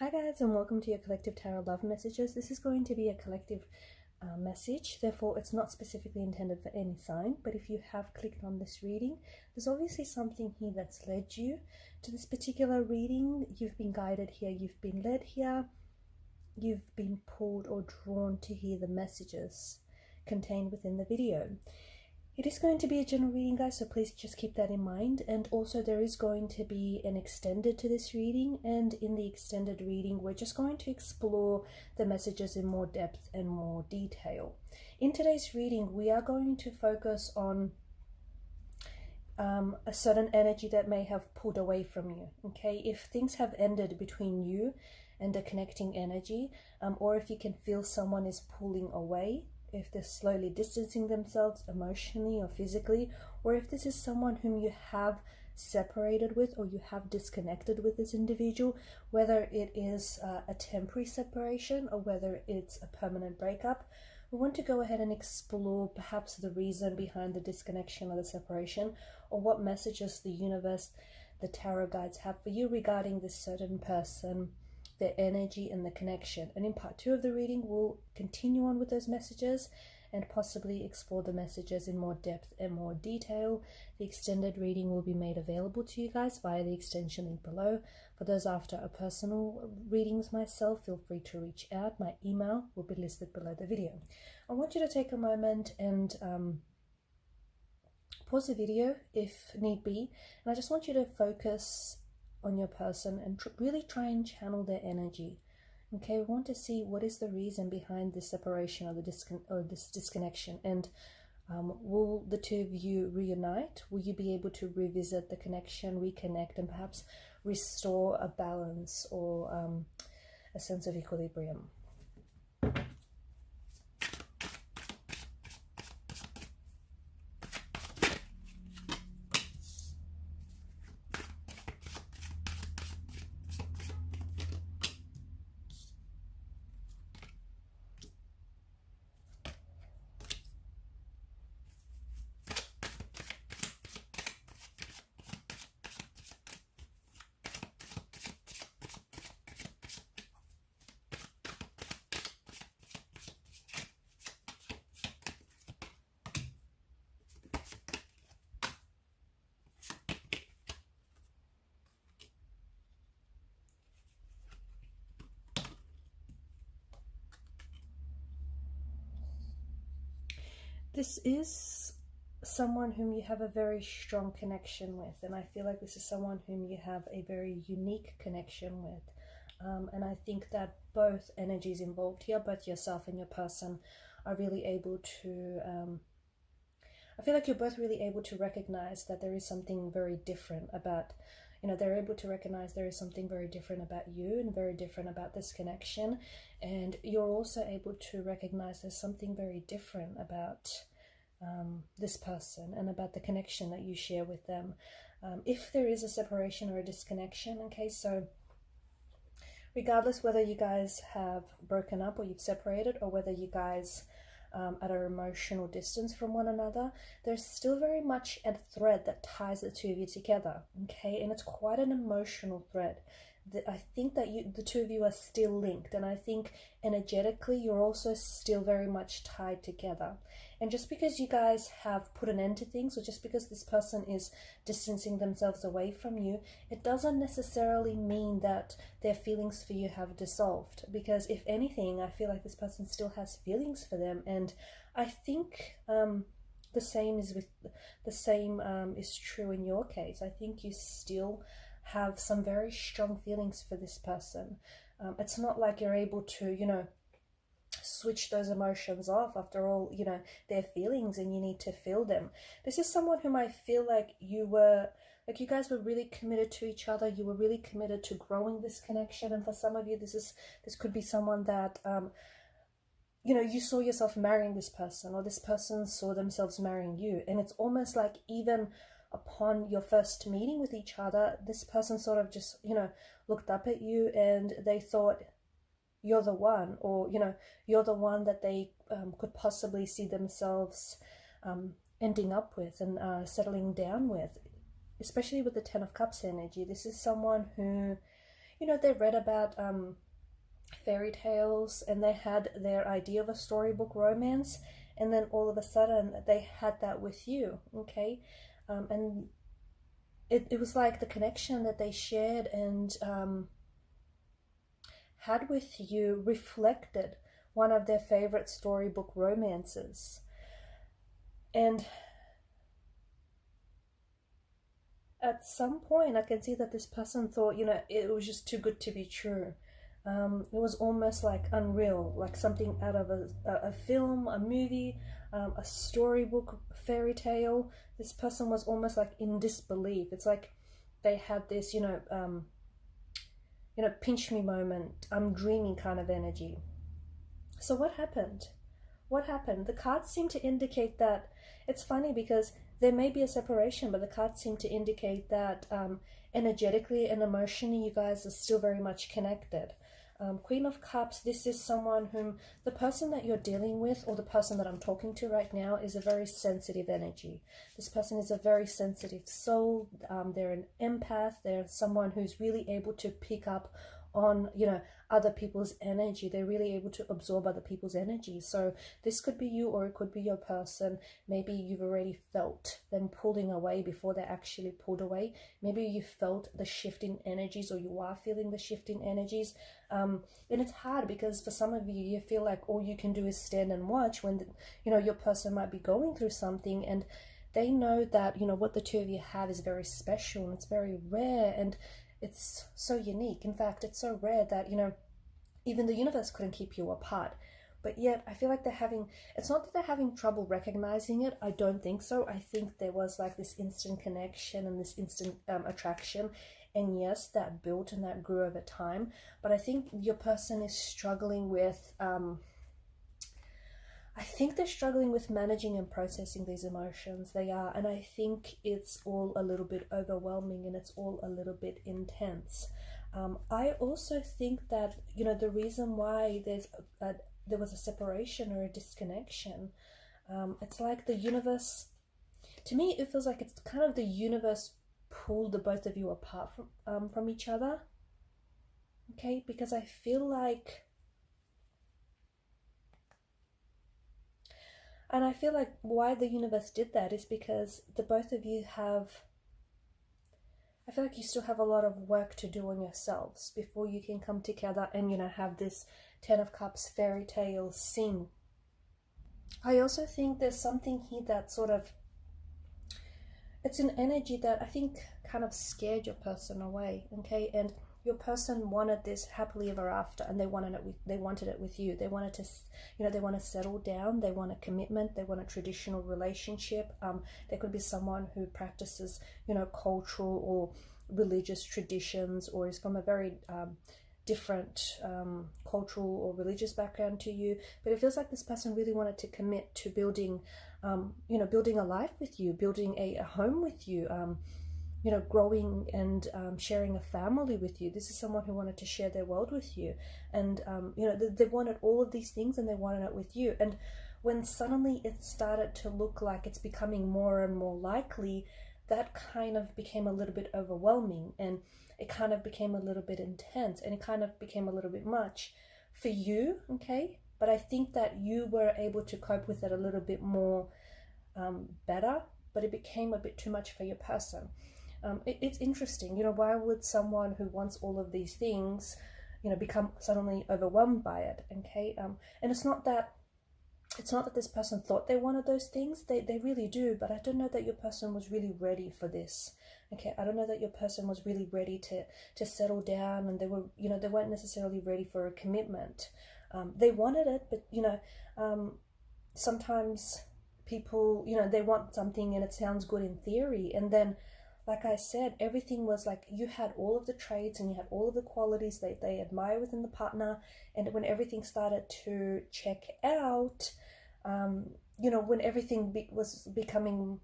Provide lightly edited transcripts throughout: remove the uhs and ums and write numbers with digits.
Hi guys, and welcome to your collective tarot love messages. This is going to be a collective message, therefore it's not specifically intended for any sign, but if you have clicked on this reading, there's obviously something here that's led you to this particular reading. You've been guided here, you've been led here, you've been pulled or drawn to hear the messages contained within the video. It is going to be a general reading, guys, so please just keep that in mind. And also there is going to be an extended to this reading, and in the extended reading we're just going to explore the messages in more depth and more detail. In today's reading we are going to focus on a certain energy that may have pulled away from you. Okay, if things have ended between you and a connecting energy, or if you can feel someone is pulling away, if they're slowly distancing themselves emotionally or physically, or if this is someone whom you have separated with or you have disconnected with this individual, whether it is a temporary separation or whether it's a permanent breakup, we want to go ahead and explore perhaps the reason behind the disconnection or the separation, or what messages the universe, the tarot guides have for you regarding this certain person, their energy and the connection. And in part 2 of the reading we'll continue on with those messages and possibly explore the messages in more depth and more detail. The extended reading will be made available to you guys via the extension link below. For those after a personal readings myself, feel free to reach out. My email will be listed below the video. I want you to take a moment and pause the video if need be, and I just want you to focus on your person and really try and channel their energy. Okay, we want to see what is the reason behind this separation or this disconnection, and will the two of you reunite? Will you be able to revisit the connection, reconnect, and perhaps restore a balance or a sense of equilibrium? This is someone whom you have a very strong connection with, and I feel like this is someone whom you have a very unique connection with. And I think that both energies involved here, both yourself and your person, are really able to I feel like you're both really able to recognize that there is something very different about, they're able to recognize there is something very different about you and very different about this connection. And you're also able to recognize there's something very different about this person and about the connection that you share with them. If there is a separation or a disconnection, okay, so regardless whether you guys have broken up or you've separated, or whether you guys at an emotional distance from one another, there's still very much a thread that ties the two of you together, okay? And it's quite an emotional thread. I think that the two of you are still linked, and I think energetically you're also still very much tied together. And just because you guys have put an end to things, or just because this person is distancing themselves away from you, it doesn't necessarily mean that their feelings for you have dissolved. Because if anything, I feel like this person still has feelings for them, and I think the same is true in your case. I think you still have some very strong feelings for this person. It's not like you're able to, switch those emotions off. After all, they're feelings and you need to feel them. This is someone whom I feel like you guys were really committed to each other. You were really committed to growing this connection. And for some of you, this could be someone that, you saw yourself marrying this person, or this person saw themselves marrying you. And it's almost like even upon your first meeting with each other, this person sort of just, looked up at you and they thought you're the one, or, you're the one that they could possibly see themselves ending up with and settling down with, especially with the Ten of Cups energy. This is someone who, you know, they read about fairy tales and they had their idea of a storybook romance, and then all of a sudden they had that with you, okay? And it was like the connection that they shared and had with you reflected one of their favorite storybook romances. And at some point, I can see that this person thought, you know, it was just too good to be true. It was almost like unreal, like something out of a film, a movie, a storybook, fairy tale. This person was almost like in disbelief. It's like they had this, pinch me moment, I'm dreaming kind of energy. So what happened? What happened? The cards seem to indicate that it's funny because there may be a separation, but the cards seem to indicate that energetically and emotionally you guys are still very much connected. Queen of Cups, this is someone whom the person that you're dealing with, or the person that I'm talking to right now, is a very sensitive energy. This person is a very sensitive soul. They're an empath. They're someone who's really able to pick up on, other people's energy. They're really able to absorb other people's energy. So this could be you, or it could be your person. Maybe you've already felt them pulling away before they actually pulled away. Maybe you felt the shift in energies, or you are feeling the shift in energies. And it's hard because for some of you, you feel like all you can do is stand and watch when, your person might be going through something, and they know that, what the two of you have is very special and it's very rare and it's so unique. In fact, it's so rare that, even the universe couldn't keep you apart. But yet, I feel like it's not that they're having trouble recognizing it. I don't think so. I think there was like this instant connection and this instant attraction. And yes, that built and that grew over time. But I think your person is struggling with, I think they're struggling with managing and processing these emotions. They are. And I think it's all a little bit overwhelming and it's all a little bit intense. I also think that, the reason why there was a separation or a disconnection, it's like the universe, to me, it feels like it's kind of the universe pulled the both of you apart from each other. Okay, because I feel like, and I feel like why the universe did that is because the both of you I feel like you still have a lot of work to do on yourselves before you can come together and, have this Ten of Cups fairy tale scene. I also think there's something here that sort of, it's an energy that I think kind of scared your person away, okay? And your person wanted this happily ever after, and they wanted it with you. They wanted to, they want to settle down. They want a commitment. They want a traditional relationship. There could be someone who practices, cultural or religious traditions, or is from a very different cultural or religious background to you. But it feels like this person really wanted to commit to building, building a life with you, building a home with you. Growing and sharing a family with you. This is someone who wanted to share their world with you. And, they wanted all of these things and they wanted it with you. And when suddenly it started to look like it's becoming more and more likely, that kind of became a little bit overwhelming and it kind of became a little bit intense and it kind of became a little bit much for you, okay? But I think that you were able to cope with it a little bit more better, but it became a bit too much for your person. It's interesting, why would someone who wants all of these things, become suddenly overwhelmed by it, okay? And it's not that this person thought they wanted those things, they really do, but I don't know that your person was really ready for this, okay? I don't know that your person was really ready to settle down, and they weren't necessarily ready for a commitment. They wanted it, but, sometimes people, they want something and it sounds good in theory, and then, like I said, everything was like you had all of the traits and you had all of the qualities that they admire within the partner. And when everything started to check out, when everything was becoming,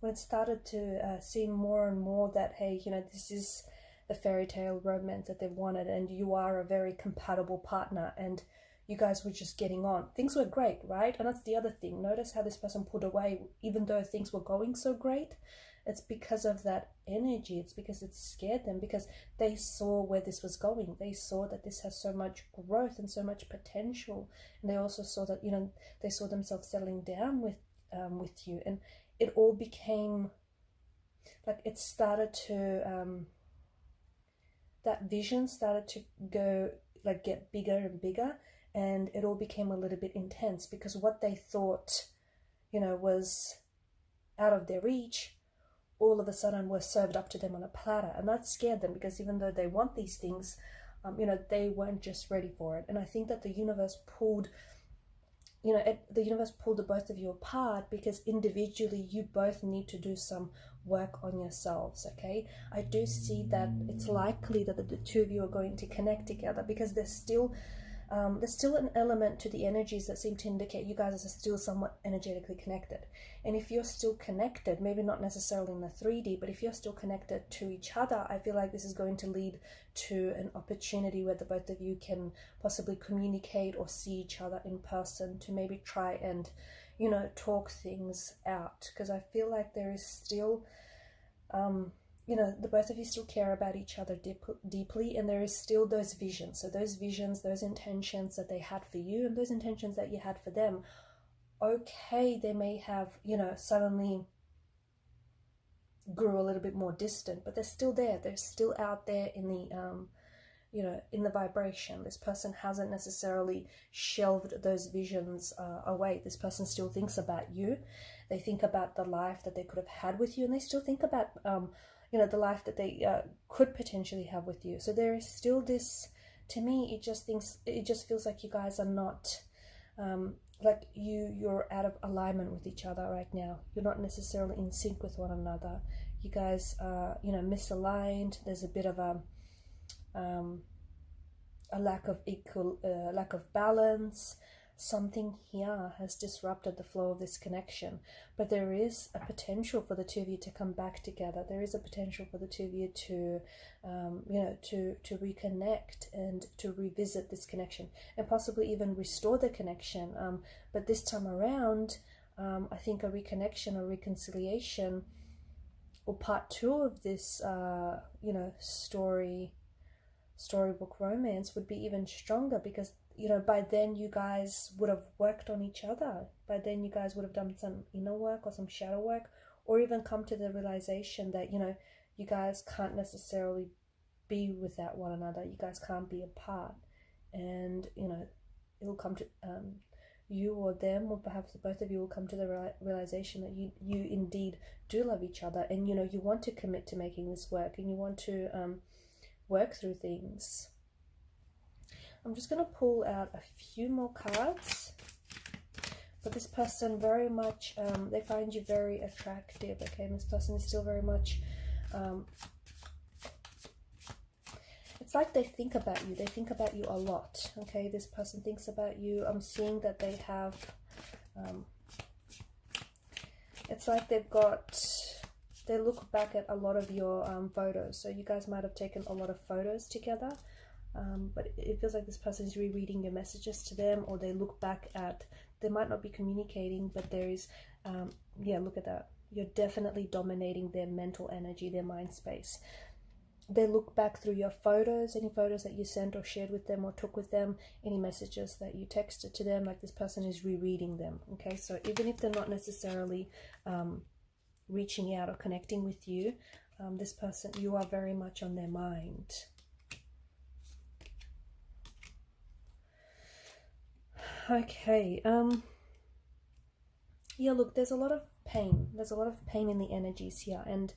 when it started to seem more and more that, hey, this is the fairy tale romance that they've wanted and you are a very compatible partner and you guys were just getting on. Things were great, right? And that's the other thing. Notice how this person pulled away even though things were going so great. It's because of that energy. It's because it scared them, because they saw where this was going. They saw that this has so much growth and so much potential. And they also saw that, you know, they saw themselves settling down with you. And it all became like, it started to, that vision started to go, like, get bigger and bigger. And it all became a little bit intense, because what they thought, you know, was out of their reach, all of a sudden was served up to them on a platter. And that scared them, because even though they want these things, you know, they weren't just ready for it. And I think that the universe pulled, you know, the universe pulled the both of you apart, because individually you both need to do some work on yourselves. Okay, I do see that it's likely that the two of you are going to connect together, because there's still an element to the energies that seem to indicate you guys are still somewhat energetically connected. And if you're still connected, maybe not necessarily in the 3D, but if you're still connected to each other, I feel like this is going to lead to an opportunity where the both of you can possibly communicate or see each other in person, to maybe try and, you know, talk things out. Because I feel like there is still, you know, the both of you still care about each other deeply, and there is still those visions. So those visions, those intentions that they had for you, and those intentions that you had for them, okay, they may have, you know, suddenly grew a little bit more distant, but they're still there. They're still out there in the, you know, in the vibration. This person hasn't necessarily shelved those visions away. This person still thinks about you. They think about the life that they could have had with you, and they still think about, you know, the life that they could potentially have with you. So there is still this, to me, it just feels like you guys are not, like you're out of alignment with each other right now. You're not necessarily in sync with one another. You guys are, you know, misaligned. There's a bit of a lack of balance. Something here has disrupted the flow of this connection, but there is a potential for the two of you to come back together. There is a potential for the two of you to, you know, to reconnect and to revisit this connection, and possibly even restore the connection. But this time around, I think a reconnection or reconciliation, or part 2 of this, you know, storybook romance would be even stronger, because, you know, by then you guys would have worked on each other. By then you guys would have done some inner work or some shadow work, or even come to the realization that, you know, you guys can't necessarily be without one another. You guys can't be apart. And, you know, it'll come to you or them, or perhaps the both of you will come to the realization that you indeed do love each other, and, you know, you want to commit to making this work, and you want to work through things. I'm just going to pull out a few more cards. But this person very much, they find you very attractive, okay? And this person is still very much, it's like they think about you. They think about you a lot, okay? This person thinks about you. I'm seeing that they have, it's like they've got, they look back at a lot of your photos. So you guys might have taken a lot of photos together. But it feels like this person is rereading your messages to them, or they look back at, they might not be communicating, but there is, yeah, look at that. You're definitely dominating their mental energy, their mind space. They look back through your photos, any photos that you sent or shared with them or took with them, any messages that you texted to them, like this person is rereading them, okay? So even if they're not necessarily reaching out or connecting with you, this person, you are very much on their mind. Okay, yeah, look, there's a lot of pain. There's a lot of pain in the energies here, and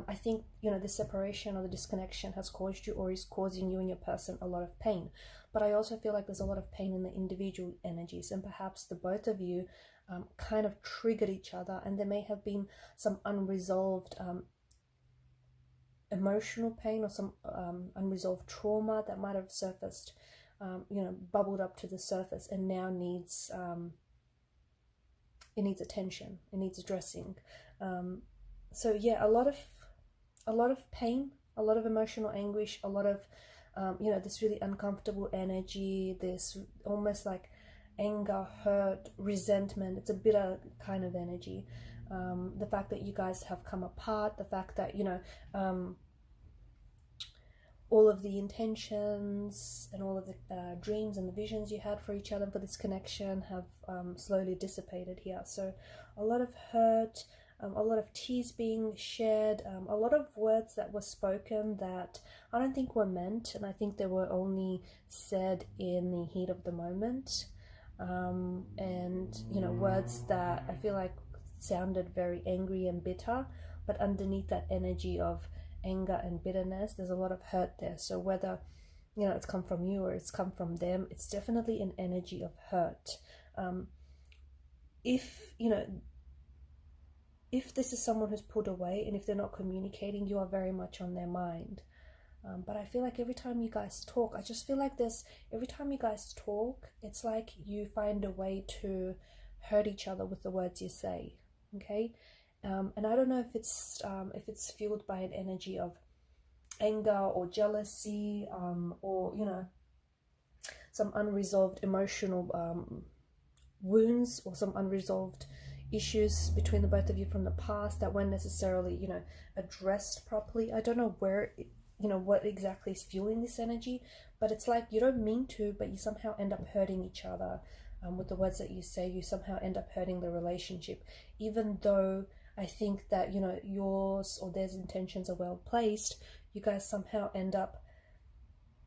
I think, you know, the separation or the disconnection has caused you, or is causing you and your person, a lot of pain. But I also feel like there's a lot of pain in the individual energies, and perhaps the both of you kind of triggered each other, and there may have been some unresolved emotional pain, or some unresolved trauma that might have surfaced, you know, bubbled up to the surface, and now needs, it needs attention, it needs addressing. So yeah, a lot of pain, a lot of emotional anguish, a lot of, you know, this really uncomfortable energy, this almost like anger, hurt, resentment. It's a bitter kind of energy. The fact that you guys have come apart, the fact that, you know, all of the intentions and all of the dreams and the visions you had for each other, for this connection, have slowly dissipated here. So a lot of hurt, a lot of tears being shared, a lot of words that were spoken that I don't think were meant, and I think they were only said in the heat of the moment. And, you know, words that I feel like sounded very angry and bitter, but underneath that energy of anger and bitterness, there's a lot of hurt there. So whether, you know, it's come from you or it's come from them, it's definitely an energy of hurt. If, you know, if this is someone who's pulled away and if they're not communicating, you are very much on their mind. But I feel like every time you guys talk, I just feel like every time you guys talk, it's like you find a way to hurt each other with the words you say, okay? And I don't know if it's fueled by an energy of anger or jealousy, or, you know, some unresolved emotional wounds, or some unresolved issues between the both of you from the past that weren't necessarily, you know, addressed properly. I don't know where, you know, what exactly is fueling this energy, but it's like you don't mean to, but you somehow end up hurting each other with the words that you say. You somehow end up hurting the relationship, even though I think that, you know, yours or theirs intentions are well placed. You guys somehow end up,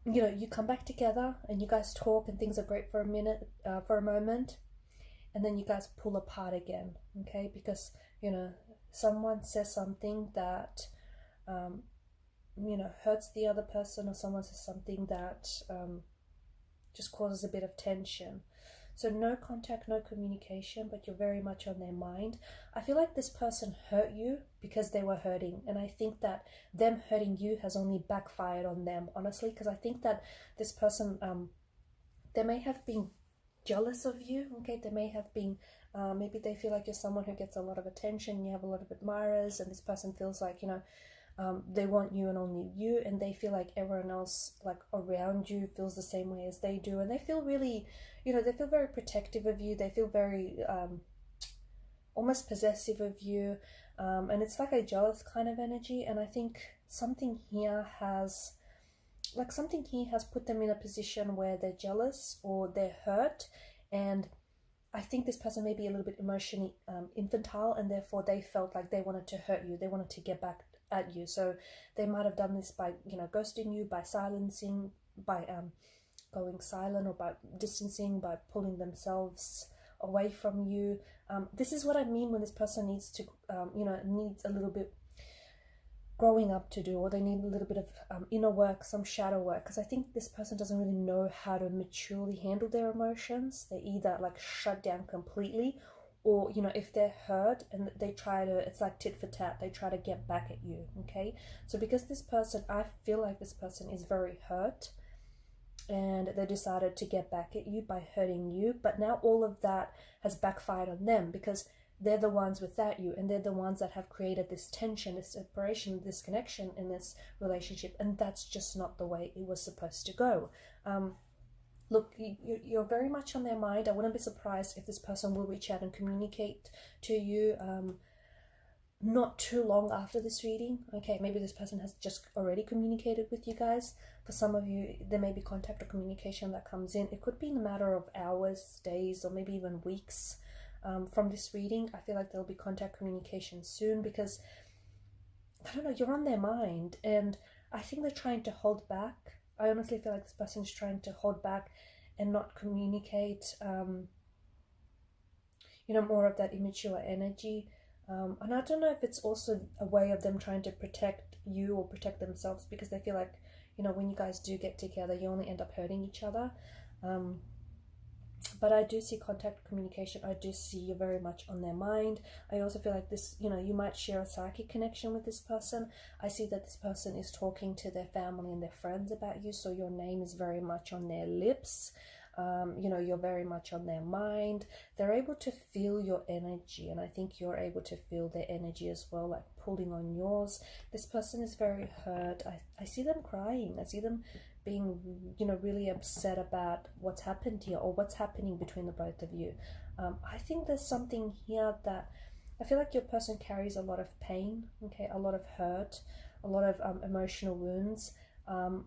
you know, you come back together and you guys talk and things are great for a minute, for a moment, and then you guys pull apart again, okay? Because, you know, someone says something that, you know, hurts the other person, or someone says something that just causes a bit of tension. So no contact, no communication, but you're very much on their mind. I feel like this person hurt you because they were hurting. And I think that them hurting you has only backfired on them, honestly, because I think that this person, they may have been jealous of you, okay? They may have been, maybe they feel like you're someone who gets a lot of attention, you have a lot of admirers, and this person feels like, you know, they want you and only you, and they feel like everyone else like around you feels the same way as they do, and they feel really, you know, they feel very protective of you. They feel very almost possessive of you, and it's like a jealous kind of energy. And I think something here has put them in a position where they're jealous or they're hurt, and I think this person may be a little bit emotionally infantile, and therefore they felt like they wanted to hurt you. They wanted to get back at you. So they might have done this by, you know, ghosting you, by silencing, by going silent, or by distancing, by pulling themselves away from you. This is what I mean when this person needs to, you know, needs a little bit growing up to do, or they need a little bit of inner work, some shadow work, because I think this person doesn't really know how to maturely handle their emotions. They either like shut down completely, or, you know, if they're hurt and they try to, it's like tit for tat, they try to get back at you, okay? So because this person, I feel like this person is very hurt, and they decided to get back at you by hurting you, but now all of that has backfired on them, because they're the ones without you, and they're the ones that have created this tension, this separation, this connection in this relationship, and that's just not the way it was supposed to go. Look, you're very much on their mind. I wouldn't be surprised if this person will reach out and communicate to you not too long after this reading. Okay, maybe this person has just already communicated with you guys. For some of you, there may be contact or communication that comes in. It could be in a matter of hours, days, or maybe even weeks. From this reading, I feel like there'll be contact communication soon, because, I don't know, you're on their mind, and I think they're trying to hold back. I honestly feel like this person is trying to hold back and not communicate, you know, more of that immature energy. And I don't know if it's also a way of them trying to protect you or protect themselves, because they feel like, you know, when you guys do get together, you only end up hurting each other. But I do see contact communication. I do see you're very much on their mind. I also feel like this, you know, you might share a psychic connection with this person. I see that this person is talking to their family and their friends about you, so your name is very much on their lips. You know, you're very much on their mind. They're able to feel your energy, and I think you're able to feel their energy as well, like pulling on yours. This person is very hurt. I see them crying. I see them being, you know, really upset about what's happened here, or what's happening between the both of you. I think there's something here that I feel like your person carries a lot of pain, okay, a lot of hurt, a lot of emotional wounds, and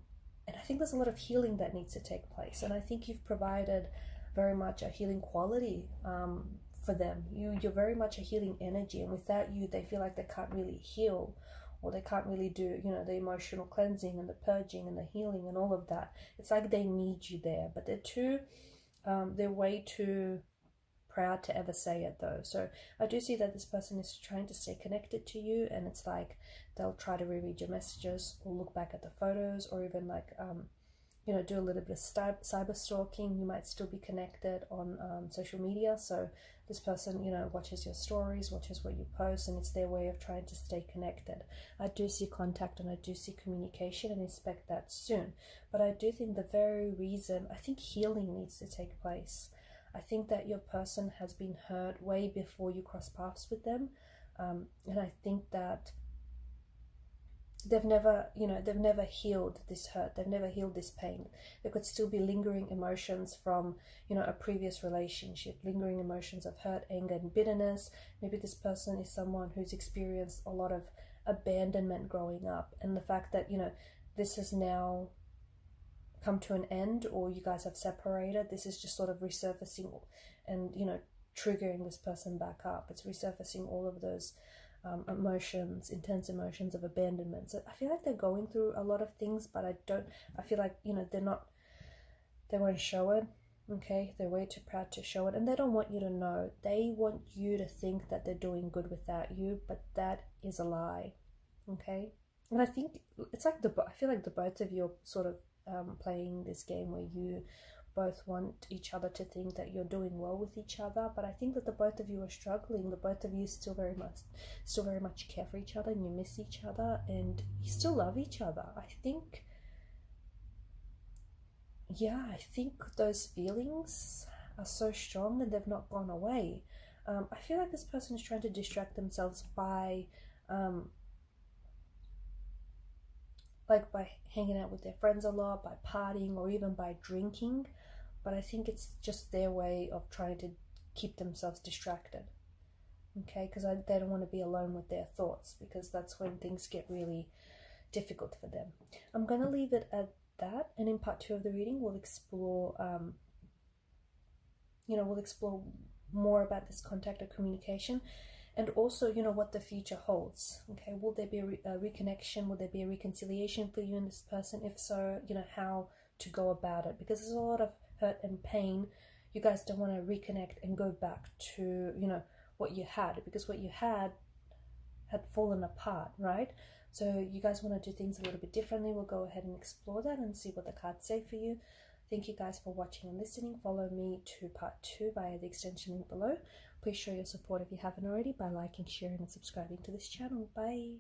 I think there's a lot of healing that needs to take place. And I think you've provided very much a healing quality for them. You're very much a healing energy, and without you, they feel like they can't really heal, or they can't really do, you know, the emotional cleansing and the purging and the healing and all of that. It's like they need you there, but they're way too proud to ever say it though. So I do see that this person is trying to stay connected to you, and it's like they'll try to reread your messages or look back at the photos, or even like you know, do a little bit of cyber stalking. You might still be connected on social media, so this person, you know, watches your stories, watches what you post, and it's their way of trying to stay connected. I do see contact and I do see communication, and expect that soon. But I do think the very reason, I think healing needs to take place. I think that your person has been hurt way before you cross paths with them, and I think that they've never, you know, they've never healed this hurt, they've never healed this pain. There could still be lingering emotions from, you know, a previous relationship, lingering emotions of hurt, anger, and bitterness. Maybe this person is someone who's experienced a lot of abandonment growing up, and the fact that, you know, this has now come to an end, or you guys have separated, this is just sort of resurfacing and, you know, triggering this person back up. It's resurfacing all of those emotions, intense emotions of abandonment. So I feel like they're going through a lot of things, but I feel like, you know, they won't show it, okay? They're way too proud to show it, and they don't want you to know. They want you to think that they're doing good without you, but that is a lie, okay? And I think it's like I feel like the both of you are sort of playing this game where you both want each other to think that you're doing well with each other, but I think that the both of you are struggling. The both of you still very much care for each other, and you miss each other, and you still love each other. I think, yeah, I think those feelings are so strong and they've not gone away. I feel like this person is trying to distract themselves by like by hanging out with their friends a lot, by partying, or even by drinking. But I think it's just their way of trying to keep themselves distracted, okay? Because they don't want to be alone with their thoughts, because that's when things get really difficult for them. I'm going to leave it at that, and in part 2 of the reading we'll explore you know, we'll explore more about this contact or communication, and also, you know, what the future holds, okay? Will there be a reconnection? Will there be a reconciliation for you and this person? If so, you know, how to go about it, because there's a lot of hurt and pain. You guys don't want to reconnect and go back to, you know, what you had, because what you had fallen apart, right? So you guys want to do things a little bit differently. We'll go ahead and explore that and see what the cards say for you. Thank you guys for watching and listening. Follow me to part 2 via the extension link below. Please show your support if you haven't already by liking, sharing, and subscribing to this channel. Bye.